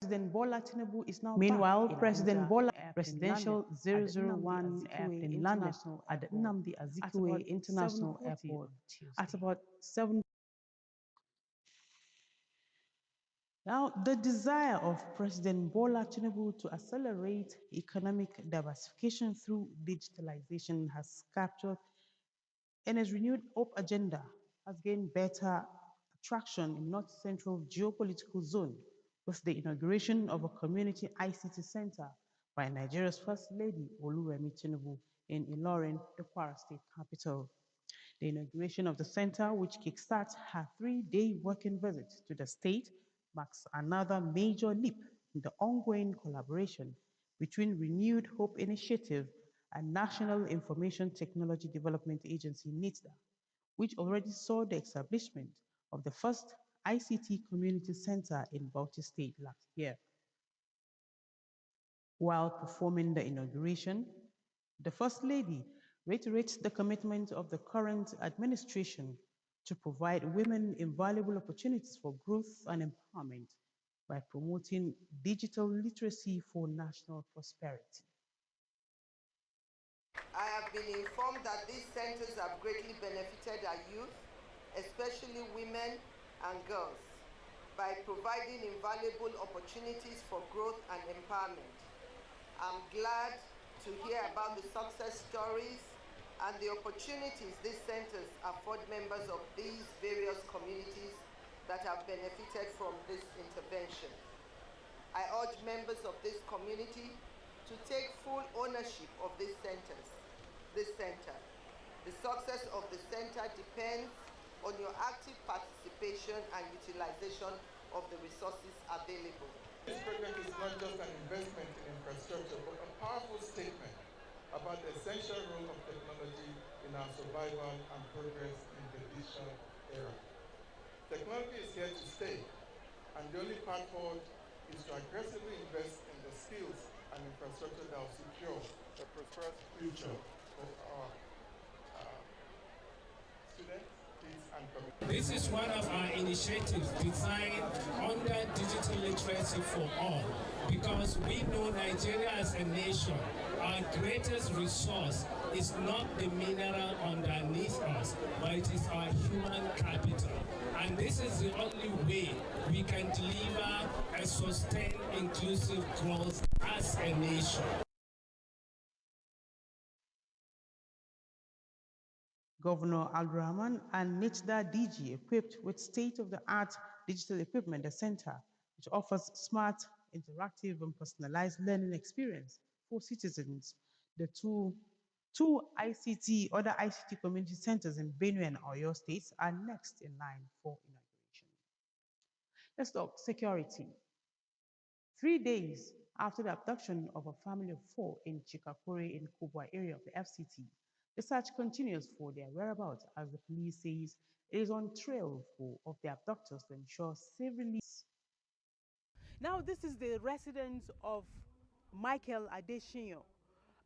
President Bola Tinubu is now Meanwhile, back in President Abuja Bola after Presidential landed at the Nnamdi 001 Azikiwe airplane landed International at the Airport Nnamdi at about Azikiwe International 7:40 Airport on at Tuesday. about 7. Now, the desire of President Bola Tinubu to accelerate economic diversification through digitalization has captured, and his renewed hope agenda has gained better traction in North Central geopolitical zone with the inauguration of a community ICT center by Nigeria's First Lady Oluwemi Tinubu in Ilorin, the Kwara State capital. The inauguration of the center, which kickstarts her 3-day working visit to the state, marks another major leap in the ongoing collaboration between Renewed Hope Initiative and National Information Technology Development Agency (NITDA), which already saw the establishment of the first ICT community center in Bauchi State last year. While performing the inauguration, the First Lady reiterates the commitment of the current administration to provide women invaluable opportunities for growth and empowerment by promoting digital literacy for national prosperity. I have been informed that these centers have greatly benefited our youth, especially women and girls, by providing invaluable opportunities for growth and empowerment. I'm glad to hear about the success stories and the opportunities these centers afford members of these various communities that have benefited from this intervention. I urge members of this community to take full ownership of this center. The success of the center depends on your active participation and utilization of the resources available. This project is not just an investment in infrastructure, but a powerful statement about the essential role of technology in our survival and progress in the digital era. Technology is here to stay, and the only path forward is to aggressively invest in the skills and infrastructure that will secure a prosperous future for our students, kids, and communities. This is one of our initiatives designed under digital literacy for all, because we know Nigeria as a nation, our greatest resource is not the mineral underneath us, but it is our human capital. And this is the only way we can deliver a sustained, inclusive growth as a nation. Governor Abdulrahman and NITDA DG, equipped with state-of-the-art digital equipment, the center, which offers smart, interactive, and personalized learning experience for citizens. The other ICT community centers in Benue and Oyo states are next in line for inauguration. Let's talk security. 3 days after the abduction of a family of 4 in Chikakore in Kubwa area of the FCT, the search continues for their whereabouts as the police says it is on trail of the abductors to ensure safe release. Now, this is the residence of Michael Adesina,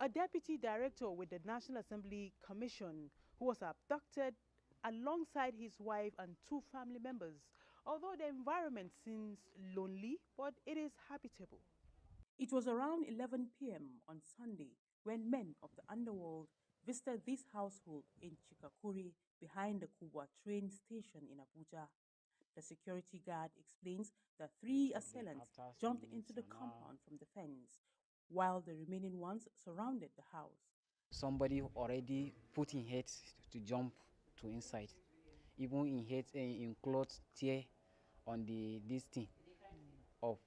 a deputy director with the National Assembly Commission who was abducted alongside his wife and 2 family members. Although the environment seems lonely, but it is habitable. It was around 11 p.m. on Sunday when men of the underworld visited this household in Chikakuri behind the Kubwa train station in Abuja. The security guard explains that 3 assailants jumped into the compound from the fence, while the remaining ones surrounded the house. Somebody already put in head to jump to inside, even in head in clothes tear on this thing up.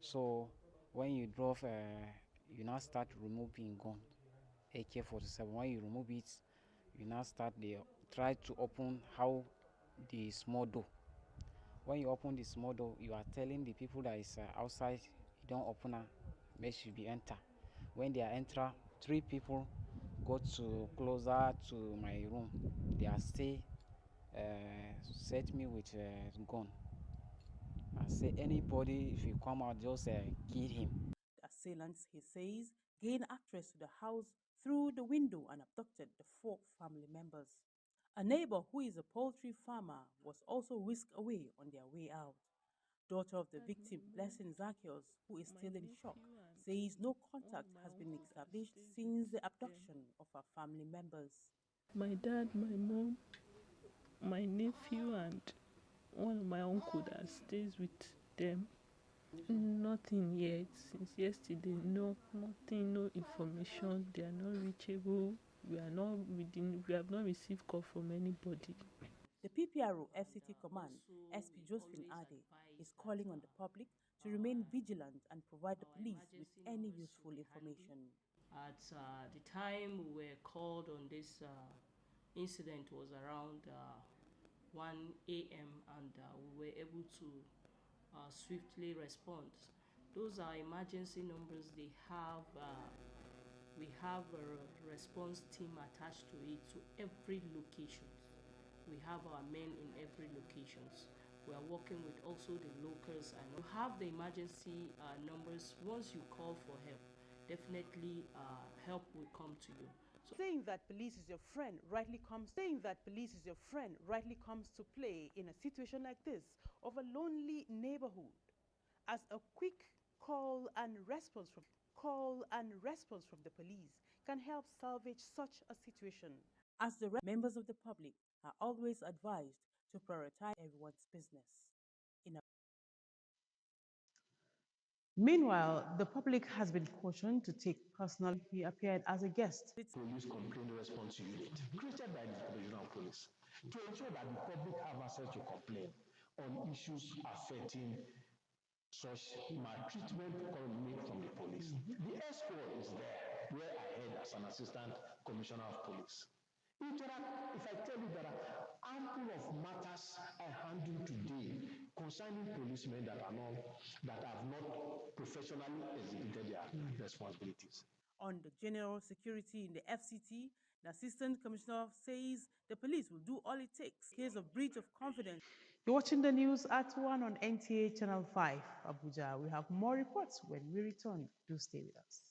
So when you drove, you now start removing gun, AK-47. When you remove it, you now try to open how the small door. When you open the small door, you are telling the people that is outside, you don't open it, they should be enter. When they are enter, 3 people go to closer to my room. They are stay, set me with gun. I say anybody, if you come out, just kill him. The assailants, he says, gained access to the house through the window and abducted the 4 family members. A neighbor who is a poultry farmer was also whisked away on their way out. daughter of the victim, Blessing Zacchaeus, who is still in shock, says no contact has been established since the abduction of her family members. My dad, my mom, my nephew, and one of my uncle that stays with them. Nothing yet. Since yesterday, no, nothing, no information. They are not reachable. We have not received call from anybody. The PPRO FCT Command, SP Josephine Ade, is calling on the public to remain vigilant and provide the police with any useful information. At the time we were called on this incident was around 1 a.m. and we were able to swiftly respond. Those are emergency numbers. We have a response team attached to it, to every location. We have our men in every locations. We are working with also the locals, and you have the emergency numbers. Once you call for help, definitely help will come to you. So saying that police is your friend rightly comes to play in a situation like this of a lonely neighborhood, as a quick call and response from the police can help salvage such a situation, as the members of the public are always advised to prioritize everyone's business. Meanwhile, the public has been cautioned to take personal. He appeared as a guest. Police Complaint Response Unit, created by the Regional Police, to ensure that the public have access to complain on issues affecting such maltreatment made from the police. The S4 is there, where I head as an Assistant Commissioner of Police. If I tell you there are ample of matters I handle today concerning policemen that have not professionally executed their responsibilities. On the general security in the FCT, the Assistant Commissioner says the police will do all it takes in case of breach of confidence. You're watching the news at 1 on NTA Channel 5, Abuja. We have more reports when we return. Do stay with us.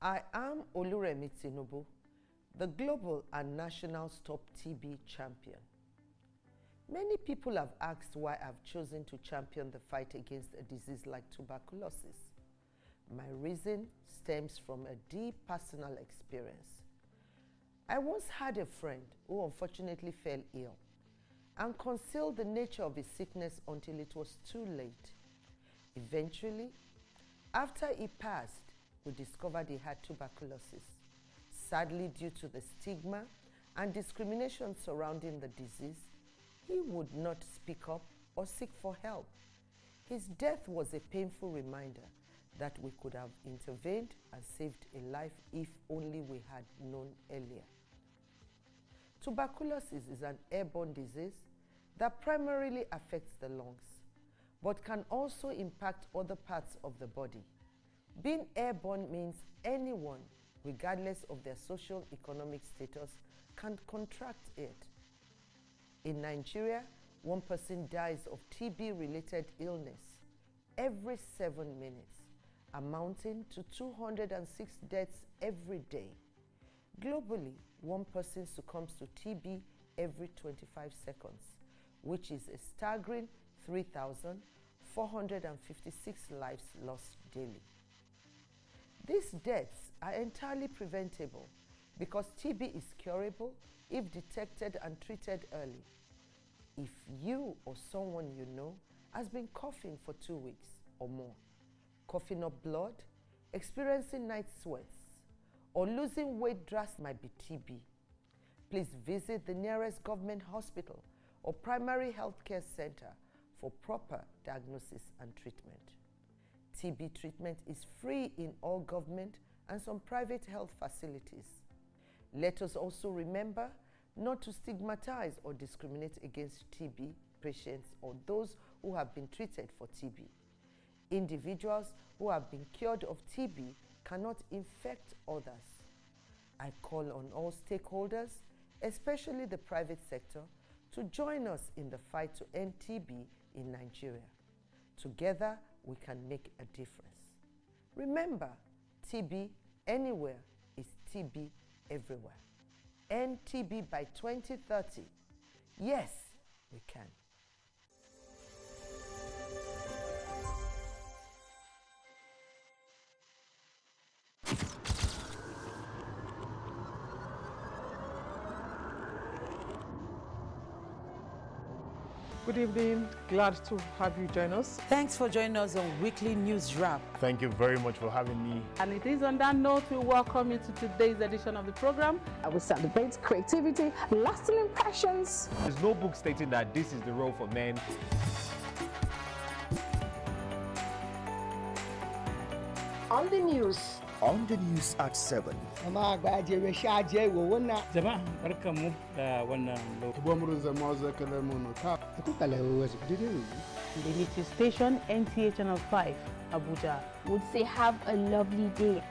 I am Oluremi Tinubu, the global and national Stop TB champion. Many people have asked why I've chosen to champion the fight against a disease like tuberculosis. My reason stems from a deep personal experience. I once had a friend who unfortunately fell ill and concealed the nature of his sickness until it was too late. Eventually, after he passed, we discovered he had tuberculosis. Sadly, due to the stigma and discrimination surrounding the disease, he would not speak up or seek for help. His death was a painful reminder that we could have intervened and saved a life if only we had known earlier. Tuberculosis is an airborne disease that primarily affects the lungs, but can also impact other parts of the body. Being airborne means anyone, regardless of their social economic status, can contract it. In Nigeria, 1 person dies of TB-related illness every 7 minutes, amounting to 206 deaths every day. Globally, 1 person succumbs to TB every 25 seconds, which is a staggering 3,456 lives lost daily. These deaths are entirely preventable because TB is curable if detected and treated early. If you or someone you know has been coughing for 2 weeks or more, coughing up blood, experiencing night sweats, or losing weight drastically might be TB. Please visit the nearest government hospital or primary healthcare center for proper diagnosis and treatment. TB treatment is free in all government and some private health facilities. Let us also remember not to stigmatize or discriminate against TB patients or those who have been treated for TB. Individuals who have been cured of TB cannot infect others. I call on all stakeholders, especially the private sector, to join us in the fight to end TB in Nigeria. Together, we can make a difference. Remember, TB Anywhere is TB everywhere. End TB by 2030. Yes, we can. Good evening. Glad to have you join us. Thanks for joining us on Weekly News Wrap. Thank you very much for having me. And it is on that note we welcome you to today's edition of the program. We celebrate creativity, lasting impressions. There's no book stating that this is the role for men. On the news. On the news at 7. The Daily station NTA Channel 5, Abuja. Would say have a lovely day.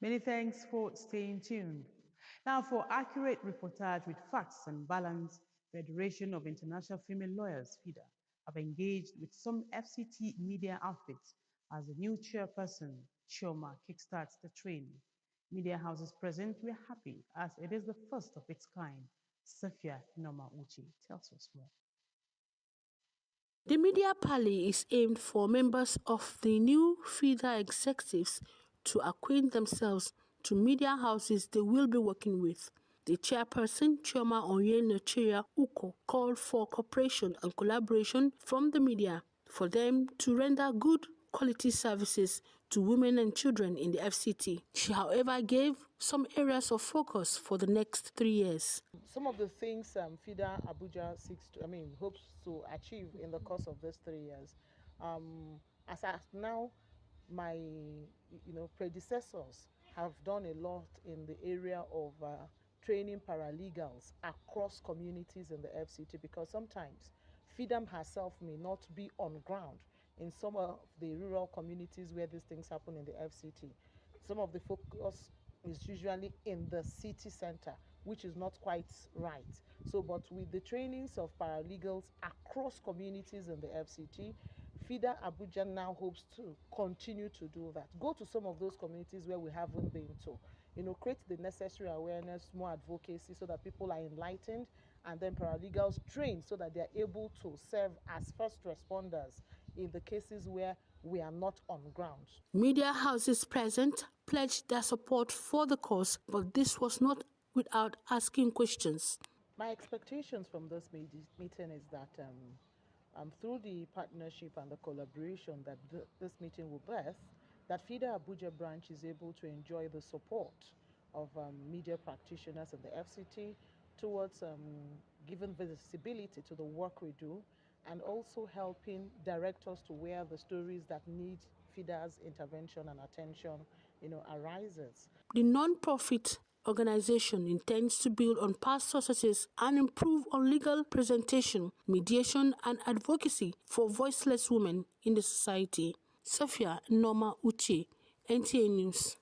Many thanks for staying tuned. Now, for accurate reportage with facts and balance, Federation of International Female Lawyers, FIDA, have engaged with some FCT media outfits as the new chairperson, Chioma, kickstarts the training. Media houses present were happy as it is the first of its kind. Safia Noma Uchi tells us more. The media parley is aimed for members of the new FIDA executives to acquaint themselves to media houses they will be working with. The chairperson, Chioma Onyenechea Uko, called for cooperation and collaboration from the media for them to render good quality services to women and children in the FCT. She, however, gave some areas of focus for the next 3 years. Some of the things FIDA Abuja hopes to achieve in the course of these 3 years. As of now, my predecessors have done a lot in the area of training paralegals across communities in the FCT, because sometimes FIDAM herself may not be on ground in some of the rural communities where these things happen in the FCT. Some of the focus is usually in the city center, which is not quite right. So, but with the trainings of paralegals across communities in the FCT, FIDA Abuja now hopes to continue to do that. Go to some of those communities where we haven't been to. Create the necessary awareness, more advocacy, so that people are enlightened, and then paralegals trained so that they are able to serve as first responders in the cases where we are not on ground. Media houses present pledged their support for the cause, but this was not without asking questions. My expectations from this meeting is that through the partnership and the collaboration that this meeting will birth, that FIDA Abuja branch is able to enjoy the support of media practitioners in the FCT towards giving visibility to the work we do, and also helping directors to where the stories that need FIDA's intervention and attention, arises. The non-profit organization intends to build on past successes and improve on legal presentation, mediation, and advocacy for voiceless women in the society. Safia Noma Uche, NTA News.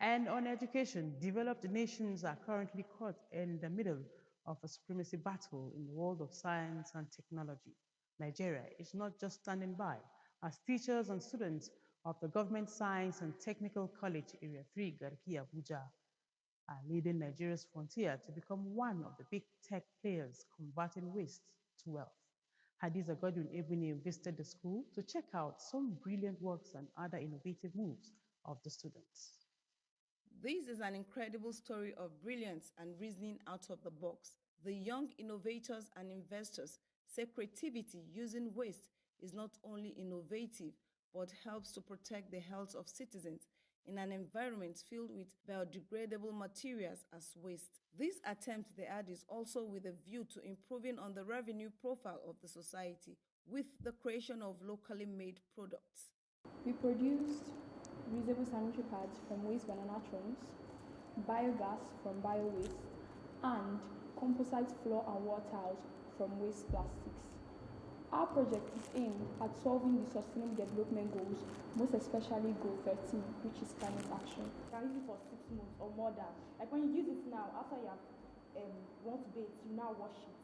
And on education, developed nations are currently caught in the middle of a supremacy battle in the world of science and technology. Nigeria is not just standing by, as teachers and students of the Government Science and Technical College Area 3, Garki Abuja, are leading Nigeria's frontier to become one of the big tech players converting waste to wealth. Hadiza Godwin Ebony visited the school to check out some brilliant works and other innovative moves of the students. This is an incredible story of brilliance and reasoning out of the box. The young innovators and investors say creativity using waste is not only innovative, but helps to protect the health of citizens in an environment filled with biodegradable materials as waste. This attempt, they add, is also with a view to improving on the revenue profile of the society with the creation of locally made products. We produced reusable sanitary pads from waste banana trunks, biogas from bio-waste, and composite floor and wall tiles from waste plastics. Our project is aimed at solving the Sustainable Development Goals, most especially Goal 13, which is climate action. You can use it for 6 months or more than. Like when you use it now, after you want to bathe, you now wash it.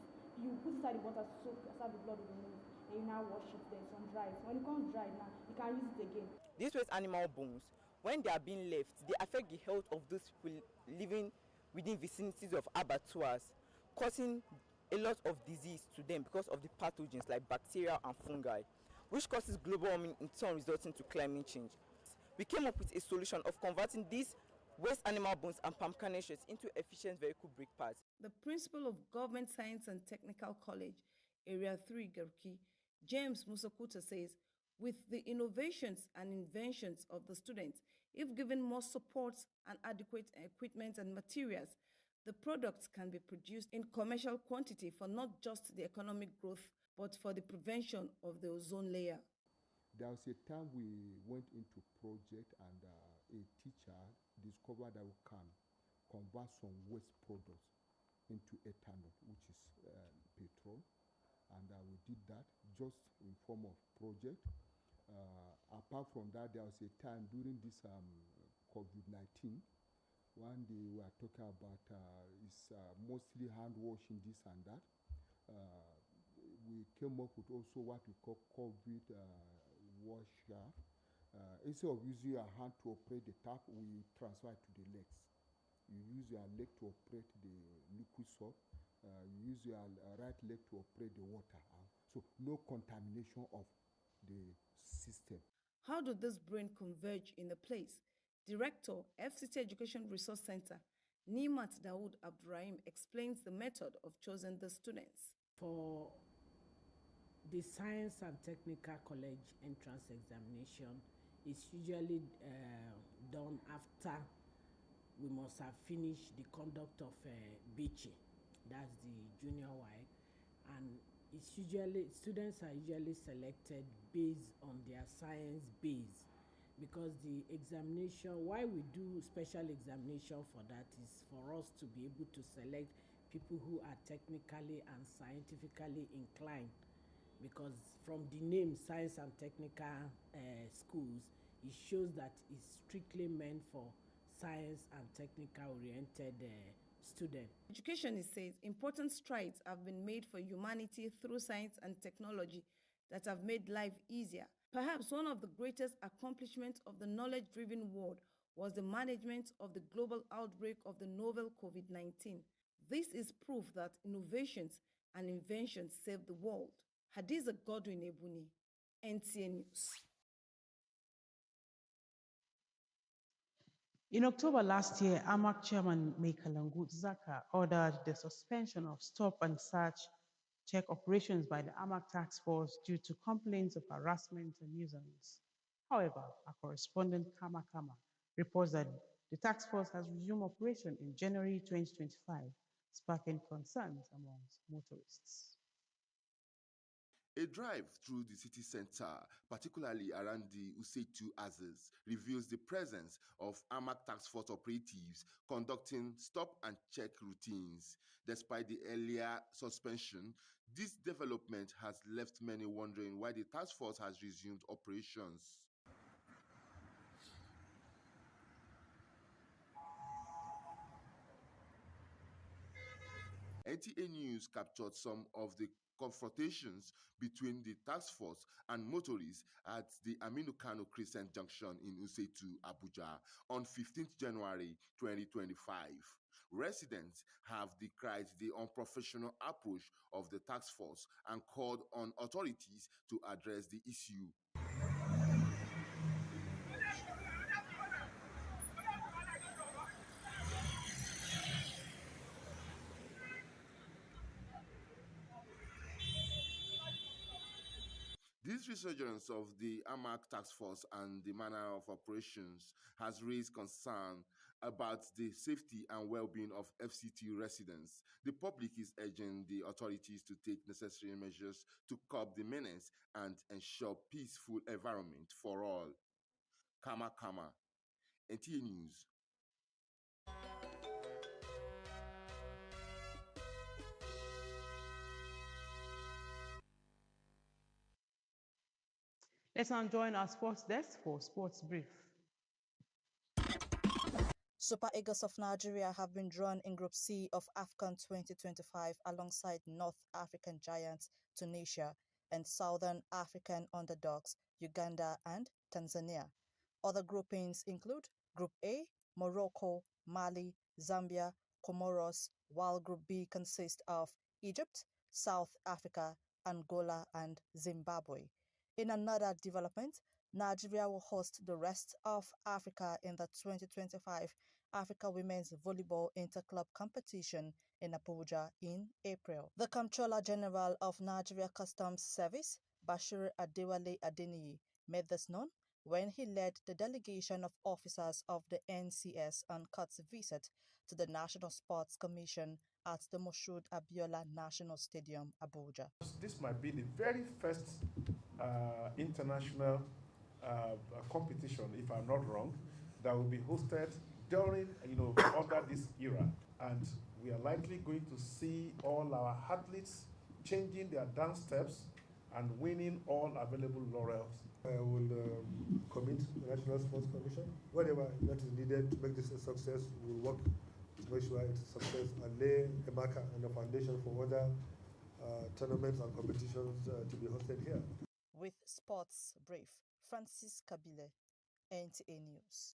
you put inside the water to soak after the blood will remove, and you now wash it, then sun dry it. When it comes dry now, you can use it again. These waste animal bones, when they are being left, they affect the health of those people living within vicinities of abattoirs, causing a lot of disease to them because of the pathogens like bacteria and fungi, which causes global warming, in turn resulting to climate change. We came up with a solution of converting these waste animal bones and palm carnations into efficient vehicle brake pads. The principal of Government Science and Technical College, Area 3, Garki, James Musakuta says, with the innovations and inventions of the students, if given more support and adequate equipment and materials, the products can be produced in commercial quantity for not just the economic growth, but for the prevention of the ozone layer. There was a time we went into project and a teacher discovered that we can convert some waste products into ethanol, which is petrol, and we did that just in form of project. Apart from that, there was a time during this COVID-19, one day we were talking about is mostly hand washing, this and that. We came up with also what we call COVID washer. Instead of using your hand to operate the tap, we transfer it to the legs. You use your leg to operate the liquid soap. You use your right leg to operate the water. So no contamination of the system. How do this brain converge in a place? Director, FCT Education Resource Center, Nimat Dawood Abdurrahim explains the method of choosing the students. For the Science and Technical College entrance examination, it's usually done after we must have finished the conduct of BC, that's the junior Y, and it's usually, students are usually selected based on their science base, because the examination, why we do special examination for that is for us to be able to select people who are technically and scientifically inclined, because from the name Science and Technical Schools, it shows that it's strictly meant for science and technical oriented students. Education, it says, important strides have been made for humanity through science and technology that have made life easier. Perhaps one of the greatest accomplishments of the knowledge-driven world was the management of the global outbreak of the novel COVID-19. This is proof that innovations and inventions save the world. Hadiza Godwin Ebuni, NTA News. In October last year, AMAC Chairman Mekalangut Zaka ordered the suspension of stop and search check operations by the AMAC task force due to complaints of harassment and nuisance. However, our correspondent Kama Kama reports that the task force has resumed operation in January 2025, sparking concerns amongst motorists. A drive through the city center, particularly around the Useitu Azes, reveals the presence of AMAC task force operatives conducting stop and check routines. Despite the earlier suspension, this development has left many wondering why the task force has resumed operations. NTA News captured some of the confrontations between the task force and motorists at the Aminu Kano Crescent Junction in Useitu, Abuja on 15th January 2025. Residents have decried the unprofessional approach of the task force and called on authorities to address the issue. This resurgence of the AMAC task force and the manner of operations has raised concern about the safety and well-being of FCT residents. The public is urging the authorities to take necessary measures to curb the menace and ensure peaceful environment for all. Kama Kama, NTA News. Let's now join our sports desk for Sports Brief. Super Eagles of Nigeria have been drawn in Group C of AFCON 2025 alongside North African giants Tunisia and Southern African underdogs Uganda and Tanzania. Other groupings include Group A, Morocco, Mali, Zambia, Comoros, while Group B consists of Egypt, South Africa, Angola, and Zimbabwe. In another development, Nigeria will host the rest of Africa in the 2025 Africa Women's Volleyball Interclub competition in Abuja in April. The Comptroller General of Nigeria Customs Service, Bashir Adewale Adeniyi, made this known when he led the delegation of officers of the NCS on court's visit to the National Sports Commission at the Moshood Abiola National Stadium, Abuja. This might be the very first international competition, if I'm not wrong, that will be hosted during, under this era. And we are likely going to see all our athletes changing their dance steps and winning all available laurels. I will commit the National Sports Commission. Whatever that is needed to make this a success, we will work to make sure it's a success and lay a marker and a foundation for other tournaments and competitions to be hosted here. With Sports Brief, Francis Kabile, NTA News.